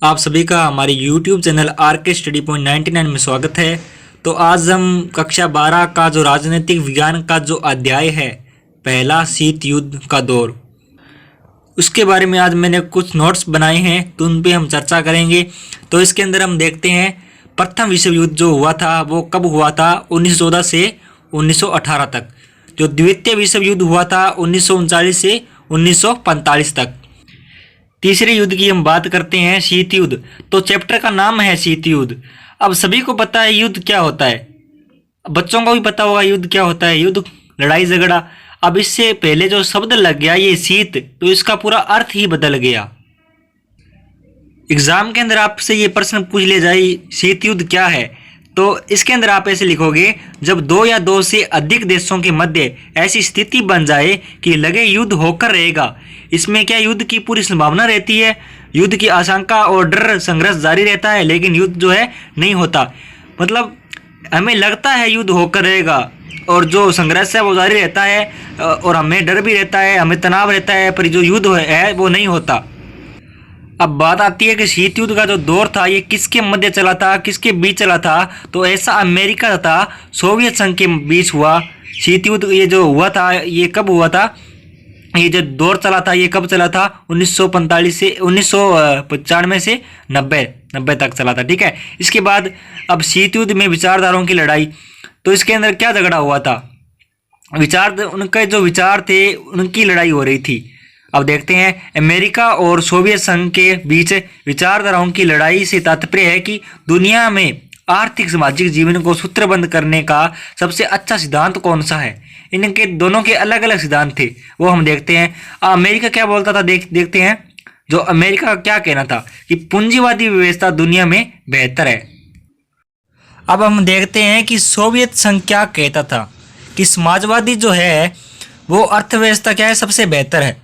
आप सभी का हमारे YouTube चैनल आर के स्टडी पॉइंट 99 में स्वागत है। तो आज हम कक्षा 12 का जो राजनीतिक विज्ञान का जो अध्याय है, पहला शीत युद्ध का दौर, उसके बारे में आज मैंने कुछ नोट्स बनाए हैं, तो उन पे हम चर्चा करेंगे। तो इसके अंदर हम देखते हैं प्रथम विश्व युद्ध जो हुआ था वो कब हुआ था, 1914 से 1918 तक। जो द्वितीय विश्व युद्ध हुआ था 1939 से 1945 तक। तीसरे युद्ध की हम बात करते हैं, शीत युद्ध। तो चैप्टर का नाम है शीत युद्ध। अब सभी को पता है युद्ध क्या होता है, बच्चों को भी पता होगा युद्ध क्या होता है। युद्ध लड़ाई झगड़ा। अब इससे पहले जो शब्द लग गया ये शीत, तो इसका पूरा अर्थ ही बदल गया। एग्जाम के अंदर आपसे ये प्रश्न पूछ ले जाए शीत युद्ध क्या है, तो इसके अंदर आप ऐसे लिखोगे, जब दो या दो से अधिक देशों के मध्य ऐसी स्थिति बन जाए कि लगे युद्ध होकर रहेगा। इसमें क्या युद्ध की पूरी संभावना रहती है, युद्ध की आशंका और डर, संघर्ष जारी रहता है, लेकिन युद्ध जो है नहीं होता। मतलब हमें लगता है युद्ध होकर रहेगा और जो संघर्ष है वो जारी रहता है, और हमें डर भी रहता है, हमें तनाव रहता है, पर जो युद्ध है वो नहीं होता। अब बात आती है कि शीत युद्ध का जो दौर था ये किसके मध्य चला था, किसके बीच चला था। तो ऐसा अमेरिका तथा सोवियत संघ के बीच हुआ शीत युद्ध। ये जो हुआ था ये कब हुआ था, ये जो दौर चला था ये कब चला था, 1945 से 1995 से 90 तक चला था। ठीक है। इसके बाद अब शीत युद्ध में विचारधाराओं की लड़ाई। तो इसके अंदर क्या झगड़ा हुआ था, उनके जो विचार थे उनकी लड़ाई हो रही थी। अब देखते हैं, अमेरिका और सोवियत संघ के बीच विचारधाराओं की लड़ाई से तात्पर्य है कि दुनिया में आर्थिक सामाजिक जीवन को सूत्रबद्ध करने का सबसे अच्छा सिद्धांत कौन सा है। इनके दोनों के अलग अलग सिद्धांत थे, वो हम देखते हैं। अमेरिका क्या बोलता था, देखते हैं। जो अमेरिका का क्या कहना था कि पूंजीवादी व्यवस्था दुनिया में बेहतर है। अब हम देखते हैं कि सोवियत संघ क्या कहता था कि समाजवादी जो है वो अर्थव्यवस्था क्या है, सबसे बेहतर है।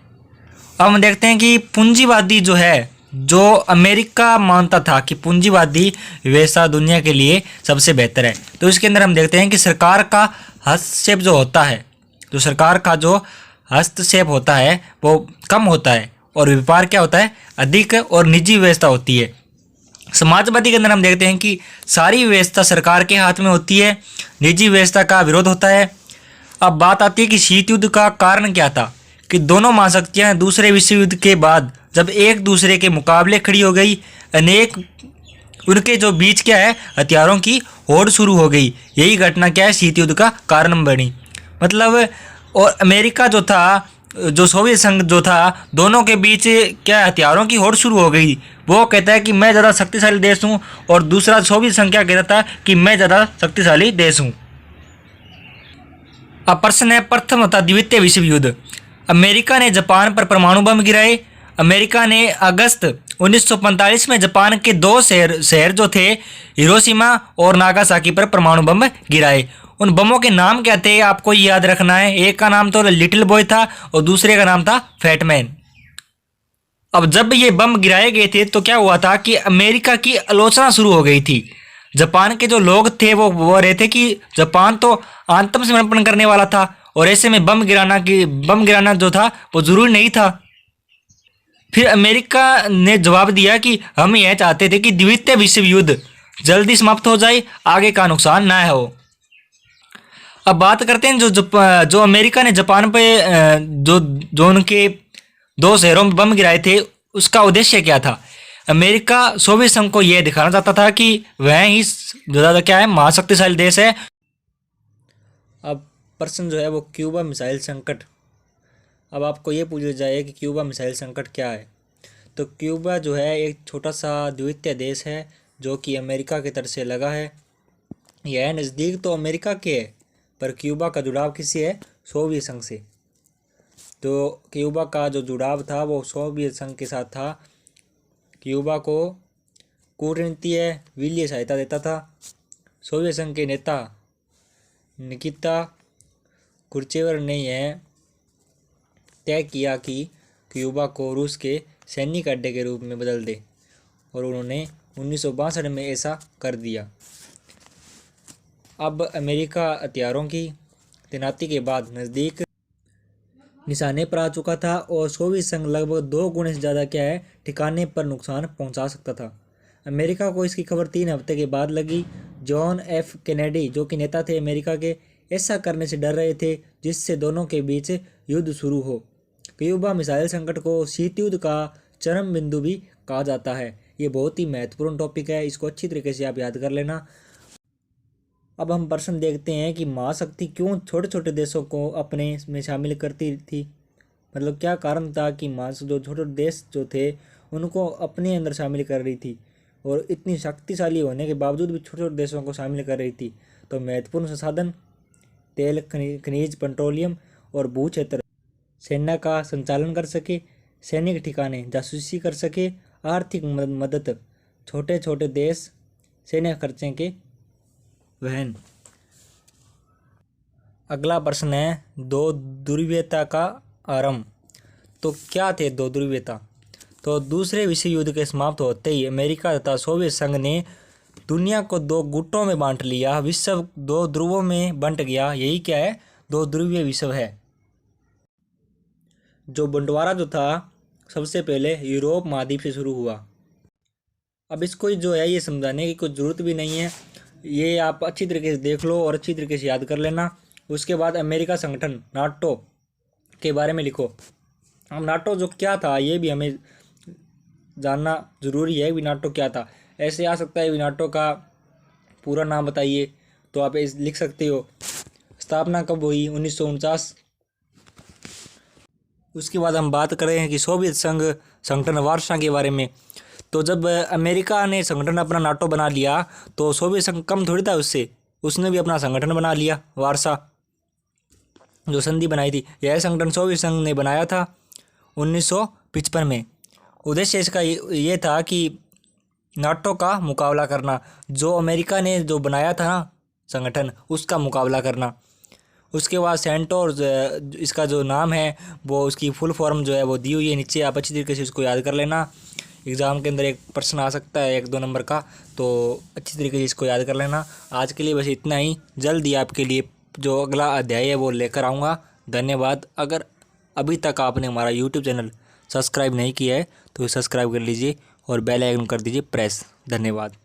अब हम देखते हैं कि पूंजीवादी जो है, जो अमेरिका मानता था कि पूंजीवादी व्यवस्था दुनिया के लिए सबसे बेहतर है। तो इसके अंदर हम देखते हैं कि सरकार का हस्तक्षेप जो होता है, तो सरकार का जो हस्तक्षेप होता है वो कम होता है, और व्यापार क्या होता है, अधिक, और निजी व्यवस्था होती है। समाजवादी के अंदर हम देखते हैं कि सारी व्यवस्था सरकार के हाथ में होती है, निजी व्यवस्था का विरोध होता है। अब बात आती है कि शीत युद्ध का कारण क्या था, कि दोनों महाशक्तियां दूसरे विश्व युद्ध के बाद जब एक दूसरे के मुकाबले खड़ी हो गई, अनेक उनके जो बीच क्या है, हथियारों की होड़ शुरू हो गई। यही घटना क्या है, शीत युद्ध का कारण बनी। मतलब और अमेरिका जो था, जो सोवियत संघ जो था, दोनों के बीच क्या हथियारों की होड़ शुरू हो गई। वो कहता है कि मैं ज़्यादा शक्तिशाली देश हूँ, और दूसरा सोवियत संघ क्या कहता था कि मैं ज़्यादा शक्तिशाली देश हूँ। अब प्रश्न है, प्रथम तथा द्वितीय विश्व युद्ध। अमेरिका ने जापान पर परमाणु बम गिराए। अमेरिका ने अगस्त 1945 में जापान के दो शहर जो थे, हिरोशिमा और नागासाकी पर परमाणु बम गिराए। उन बमों के नाम क्या थे आपको याद रखना है। एक का नाम तो लिटिल बॉय था और दूसरे का नाम था फैटमैन। अब जब ये बम गिराए गए थे तो क्या हुआ था कि अमेरिका की आलोचना शुरू हो गई थी। जापान के जो लोग थे वो बोल रहे थे कि जापान तो आत्मसमर्पण करने वाला था, और ऐसे में बम गिराना जो था वो जरूरी नहीं था। फिर अमेरिका ने जवाब दिया कि हम यह चाहते थे कि द्वितीय विश्व युद्ध जल्दी समाप्त हो जाए, आगे का नुकसान ना हो। अब बात करते हैं जो अमेरिका ने जापान पे जो उनके दो शहरों में बम गिराए थे, उसका उद्देश्य क्या था। अमेरिका सोवियत संघ को यह दिखाना चाहता था कि वह ही ज़्यादा क्या है, महाशक्तिशाली देश है। अब प्रश्न जो है वो क्यूबा मिसाइल संकट। अब आपको ये पूछा जाए कि क्यूबा मिसाइल संकट क्या है। तो क्यूबा जो है एक छोटा सा द्वीपीय देश है जो कि अमेरिका की तरफ से लगा है। यह नज़दीक तो अमेरिका के है, पर क्यूबा का जुड़ाव किससे है, सोवियत संघ से। तो क्यूबा का जो जुड़ाव था वो सोवियत संघ के साथ था। क्यूबा को कूटनीतिय वित्तीय सहायता देता था। सोवियत संघ के नेता निकिता क्रुश्चेव ने यह तय किया कि क्यूबा को रूस के सैनिक अड्डे के रूप में बदल दे, और उन्होंने 1962 में ऐसा कर दिया। अब अमेरिका हथियारों की तैनाती के बाद निशाने पर आ चुका था और सोवियत संघ लगभग 2 गुने से ज़्यादा क्या है ठिकाने पर नुकसान पहुंचा सकता था। अमेरिका को इसकी खबर 3 हफ्ते के बाद लगी। जॉन एफ कैनेडी जो कि नेता थे अमेरिका के, ऐसा करने से डर रहे थे जिससे दोनों के बीच युद्ध शुरू हो। क्यूबा मिसाइल संकट को शीत युद्ध का चरम बिंदु भी कहा जाता है। ये बहुत ही महत्वपूर्ण टॉपिक है, इसको अच्छी तरीके से आप याद कर लेना। अब हम प्रश्न देखते हैं कि महाशक्ति क्यों छोटे छोटे देशों को अपने में शामिल करती थी। मतलब क्या कारण था कि जो छोटे देश जो थे उनको अपने अंदर शामिल कर रही थी और इतनी शक्तिशाली होने के बावजूद भी छोटे छोटे देशों को शामिल कर रही थी। तो महत्वपूर्ण संसाधन, तेल, खनिज, पेट्रोलियम और भू क्षेत्र, सेना का संचालन कर सके, सैनिक ठिकाने, जासूसी कर सके, आर्थिक मदद, छोटे छोटे देश, सैन्य खर्चे के वहन। अगला प्रश्न है दो ध्रुवीयता का आरंभ। तो क्या थे दो ध्रुवीयता? तो दूसरे विश्व युद्ध के समाप्त होते ही अमेरिका तथा सोवियत संघ ने दुनिया को 2 गुटों में बांट लिया। विश्व 2 ध्रुवों में बंट गया। यही क्या है? 2 ध्रुवीय विश्व है। जो बंटवारा जो था सबसे पहले यूरोप महाद्वीप से शुरू हुआ। अब इसको जो है ये समझाने की कोई ज़रूरत भी नहीं है, ये आप अच्छी तरीके से देख लो और अच्छी तरीके से याद कर लेना। उसके बाद अमेरिका संगठन नाटो के बारे में लिखो। अब नाटो जो क्या था ये भी हमें जानना ज़रूरी है। भी नाटो क्या था? ऐसे आ सकता है भी नाटो का पूरा नाम बताइए, तो आप लिख सकते हो। स्थापना कब हुई? 1949। उसके बाद हम बात करें हैं कि सोवियत संघ संगठन वार्सा के बारे में। तो जब अमेरिका ने संगठन अपना नाटो बना लिया तो सोवियत संघ कम थोड़ी था उससे, उसने भी अपना संगठन बना लिया वार्सा जो संधि बनाई थी। यह संगठन सोवियत संघ ने बनाया था 1955 में। उद्देश्य इसका ये था कि नाटो का मुकाबला करना, जो अमेरिका ने जो बनाया था ना संगठन उसका मुकाबला करना। उसके बाद सेंटो और इसका जो नाम है वो उसकी फुल फॉर्म जो है वो दी हुई है नीचे, आप अच्छी तरीके से इसको याद कर लेना। एग्ज़ाम के अंदर एक प्रश्न आ सकता है 1-2 नंबर का, तो अच्छी तरीके से इसको याद कर लेना। आज के लिए बस इतना ही। जल्द ही आपके लिए जो अगला अध्याय है वो लेकर आऊँगा। धन्यवाद। अगर अभी तक आपने हमारा यूट्यूब चैनल सब्सक्राइब नहीं किया है तो सब्सक्राइब कर लीजिए और बेल आइकन कर दीजिए प्रेस। धन्यवाद।